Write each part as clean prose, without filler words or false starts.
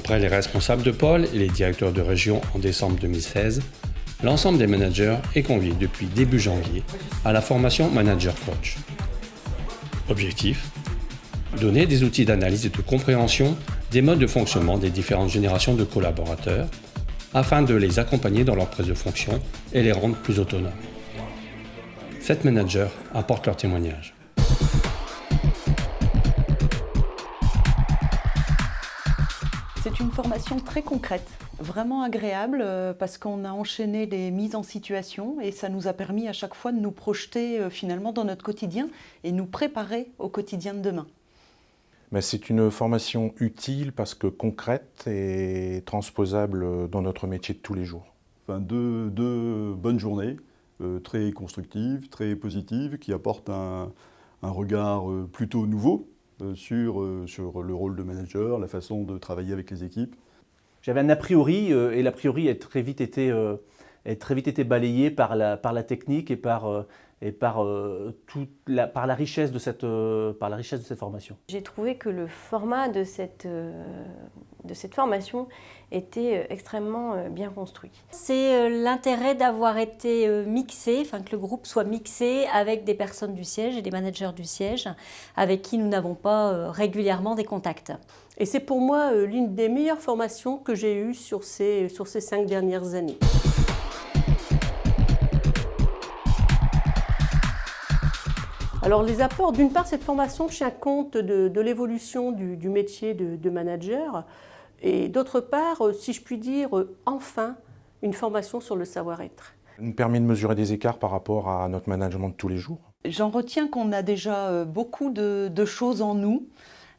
Auprès des responsables de pôle et les directeurs de région en décembre 2016, l'ensemble des managers est convié depuis début janvier à la formation Manager Coach. Objectif : donner des outils d'analyse et de compréhension des modes de fonctionnement des différentes générations de collaborateurs afin de les accompagner dans leur prise de fonction et les rendre plus autonomes. 7 managers apportent leur témoignage. C'est une formation très concrète, vraiment agréable parce qu'on a enchaîné les mises en situation et ça nous a permis à chaque fois de nous projeter finalement dans notre quotidien et nous préparer au quotidien de demain. C'est une formation utile parce que concrète et transposable dans notre métier de tous les jours. Enfin, deux bonnes journées, très constructives, très positives, qui apportent un regard plutôt nouveau sur le rôle de manager, la façon de travailler avec les équipes. J'avais un a priori et l'a priori a très vite été balayé par la technique et par la richesse de cette formation. J'ai trouvé que le format de cette formation était extrêmement bien construit. C'est l'intérêt d'avoir été mixé, enfin que le groupe soit mixé avec des personnes du siège et des managers du siège avec qui nous n'avons pas régulièrement des contacts. Et c'est pour moi l'une des meilleures formations que j'ai eues sur ces 5 dernières années. Alors les apports, d'une part, cette formation tient compte de l'évolution du métier de manager et d'autre part, si je puis dire, enfin, une formation sur le savoir-être. Ça nous permet de mesurer des écarts par rapport à notre management de tous les jours. J'en retiens qu'on a déjà beaucoup de choses en nous.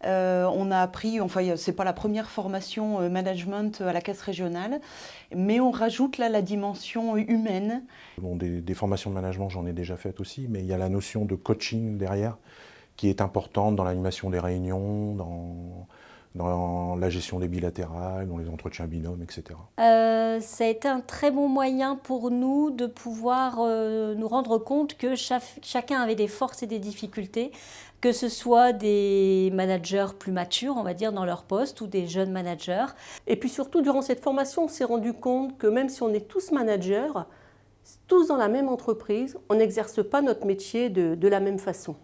On a appris, enfin c'est pas la première formation management à la Caisse régionale, mais on rajoute là la dimension humaine. Bon, des formations de management, j'en ai déjà faites aussi, mais il y a la notion de coaching derrière qui est importante dans l'animation des réunions, dans la gestion des bilatérales, dans les entretiens binômes, etc. Ça a été un très bon moyen pour nous de pouvoir nous rendre compte que chacun avait des forces et des difficultés, que ce soit des managers plus matures, on va dire, dans leur poste, ou des jeunes managers. Et puis surtout, durant cette formation, on s'est rendu compte que même si on est tous managers, tous dans la même entreprise, on n'exerce pas notre métier de la même façon.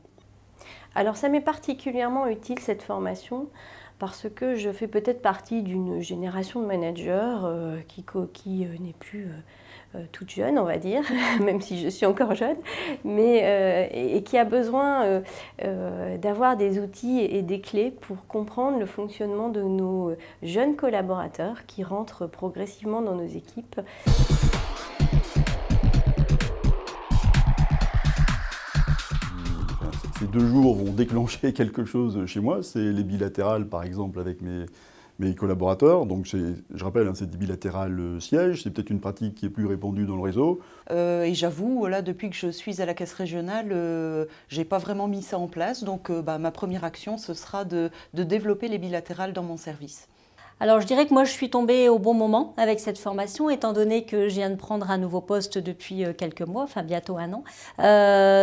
Alors ça m'est particulièrement utile cette formation parce que je fais peut-être partie d'une génération de managers qui n'est plus toute jeune, on va dire, même si je suis encore jeune, mais et qui a besoin d'avoir des outils et des clés pour comprendre le fonctionnement de nos jeunes collaborateurs qui rentrent progressivement dans nos équipes. Ces 2 jours vont déclencher quelque chose chez moi, c'est les bilatérales par exemple avec mes collaborateurs. Donc je rappelle, c'est des bilatérales sièges, c'est peut-être une pratique qui est plus répandue dans le réseau. Et j'avoue, là, depuis que je suis à la Caisse régionale, j'ai pas vraiment mis ça en place. Donc ma première action, ce sera de développer les bilatérales dans mon service. Alors je dirais que moi je suis tombée au bon moment avec cette formation, étant donné que je viens de prendre un nouveau poste depuis quelques mois, enfin bientôt 1 an.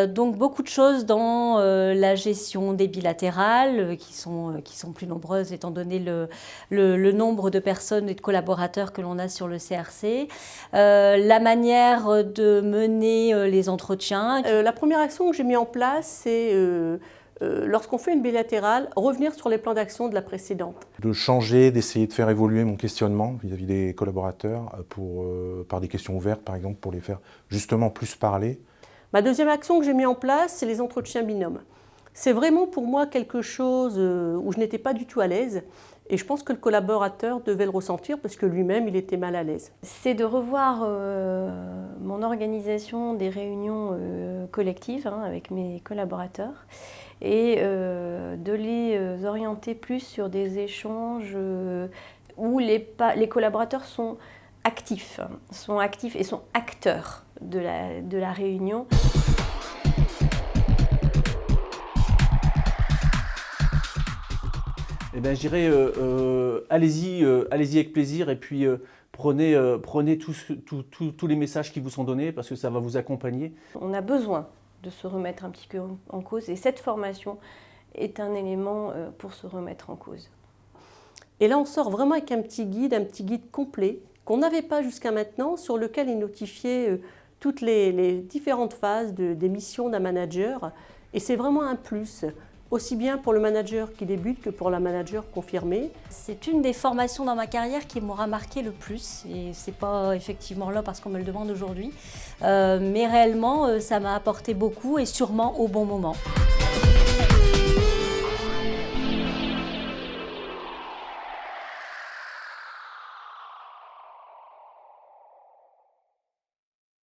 Donc beaucoup de choses dans la gestion des bilatérales qui sont plus nombreuses étant donné le nombre de personnes et de collaborateurs que l'on a sur le CRC. La manière de mener les entretiens. La première action que j'ai mise en place, c'est lorsqu'on fait une bilatérale, revenir sur les plans d'action de la précédente. De changer, d'essayer de faire évoluer mon questionnement vis-à-vis des collaborateurs par des questions ouvertes, par exemple, pour les faire justement plus parler. Ma deuxième action que j'ai mise en place, c'est les entretiens binômes. C'est vraiment pour moi quelque chose où je n'étais pas du tout à l'aise. Et je pense que le collaborateur devait le ressentir parce que lui-même, il était mal à l'aise. C'est de revoir mon organisation des réunions collectives avec mes collaborateurs et de les orienter plus sur des échanges où les collaborateurs sont actifs et sont acteurs de la réunion. Eh bien, je dirais, allez-y avec plaisir et puis prenez tous les messages qui vous sont donnés parce que ça va vous accompagner. On a besoin de se remettre un petit peu en cause et cette formation est un élément pour se remettre en cause. Et là, on sort vraiment avec un petit guide complet, qu'on n'avait pas jusqu'à maintenant, sur lequel il notifiait toutes les différentes phases des missions d'un manager. Et c'est vraiment un plus, aussi bien pour le manager qui débute que pour la manager confirmée. C'est une des formations dans ma carrière qui m'aura marqué le plus, et c'est pas effectivement là parce qu'on me le demande aujourd'hui, mais réellement ça m'a apporté beaucoup et sûrement au bon moment.